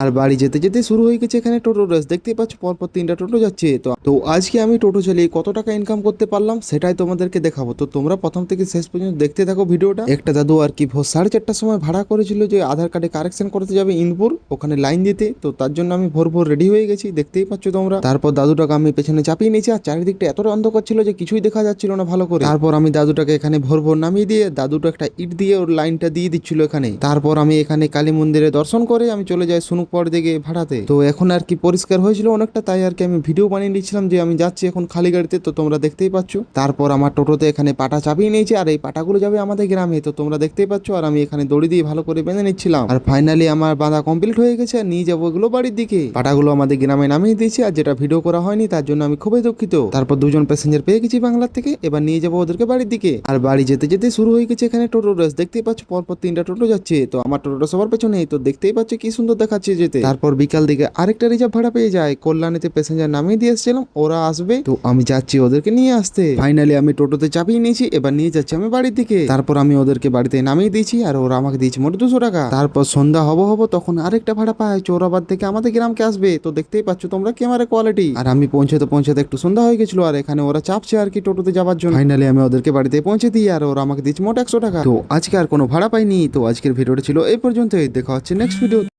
আর বাড়ি যেতে যেতে শুরু হয়ে গেছে এখানে টোটো রেস। দেখতেই পাচ্ছ পরপর 3টা টোটো যাচ্ছে। তো আজকে আমি টোটো চালিয়ে কত টাকা ইনকাম করতে পারলাম সেটাই তোমাদেরকে দেখাবো। তো তোমরা প্রথম থেকে শেষ পর্যন্ত দেখতে থাকো ভিডিওটা। একটা দাদু আর কি ভোর 4:30টার সময় ভাড়া করেছিল যে আধার কার্ডে কারেকশন করতে যাবে ইন্দুর, ওখানে লাইন দিতে। তো তার জন্য আমি ভোর ভোর রেডি হয়ে গেছি, দেখতেই পাচ্ছ তোমরা। তারপর দাদুটাকে আমি পেছনে চাপিয়ে নিয়েছি, আর চারিদিকটা এতটা অন্ধকার ছিল যে কিছুই দেখা যাচ্ছিল না ভালো করে। তারপর আমি দাদুটাকে এখানে ভোর ভোর নামিয়ে দিয়ে দাদুটা একটা ইট দিয়ে ওর লাইনটা দিয়ে দিচ্ছিল এখানে। তারপর আমি এখানে কালী মন্দিরে দর্শন করে আমি চলে যাই সুনুকপাড় দিকে ভাড়াতে। তো এখন আর কি পরিষ্কার হয়েছিল অনেকটা, তাই আর কি আমি ভিডিও বানিয়ে নিচ্ছিলাম যে আমি যাচ্ছি এখন খালি গাড়িতে। তো তোমরা দেখতেই পাচ্ছ। তারপর আমার টোটোতে এখানে পাটা চাপিয়ে নিয়েছি, আর এই পাটাগুলো যাবে আমাদের গ্রামে। তো তোমরা দেখতেই পাচ্ছ, আর আমি এখানে দড়ি দিয়ে ভালো করে বেঁধে নিচ্ছিলাম। আর ফাইনালি আমার বাঁধা কমপ্লিট হয়ে গেছে, আর নিয়ে যাবো এগুলো বাড়ির দিকে। পাটাগুলো আমাদের গ্রামে নামিয়ে দিয়েছি, আর যেটা ভিডিও করা হয়নি তার জন্য আমি খুবই দুঃখিত। তারপর দুজন প্যাসেঞ্জার পেয়ে গেছি বাংলার থেকে, এবার নিয়ে যাবো ওদেরকে বাড়ির দিকে। আর বাড়ি যেতে যেতে শুরু হয়ে গেছে এখানে টোটো রেস। দেখতেই পাচ্ছ পরপর 3টা টোটো যাচ্ছে। তো আমার টোটোটা সবার পেছনে, তো দেখতেই পাচ্ছ কি সুন্দর দেখাচ্ছে যেতে। তারপর বিকাল দিকে আরেকটা রিজার্ভ ভাড়া পেয়ে যায়, কল্যাণীতে প্যাসেঞ্জার নামিয়ে দিয়ে এসেছিলাম, ওরা আসবে। তো আমি যাচ্ছি ওদেরকে নিয়ে আসতে। ফাইনালি আমি টোটোতে চাপিয়ে নিয়েছি, এবার নিয়ে যাচ্ছি আমি বাড়ির দিকে। তারপর আমি ওদেরকে বাড়িতে নামিয়ে দিয়েছি, আর ওরা আমাকে দিয়েছে মোট 200 টাকা। তারপর সন্ধ্যা হবো তখন আরেকটা ভাড়া পায়, চৌরাবাদ থেকে আমাদের গ্রামকে আসবে। তো দেখতেই পাচ্ছ তোমরা ক্যামেরা কোয়ালিটি। আর আমি পৌঁছাতে একটু সন্ধ্যা হয়ে গেছিল, আর এখানে ওরা চাপছে আর কি টোটোতে যাওয়ার জন্য। ফাইনালি আমি ওদেরকে বাড়িতে পৌঁছে দিই, আর ওরা আমাকে দিয়েছে মোট 100 টাকা। তো আজকে আর কোনো ভাড়া পাইনি। তো আজকের ভিডিওটা ছিল এই পর্যন্তই, দেখা হচ্ছে নেক্সট ভিডিও।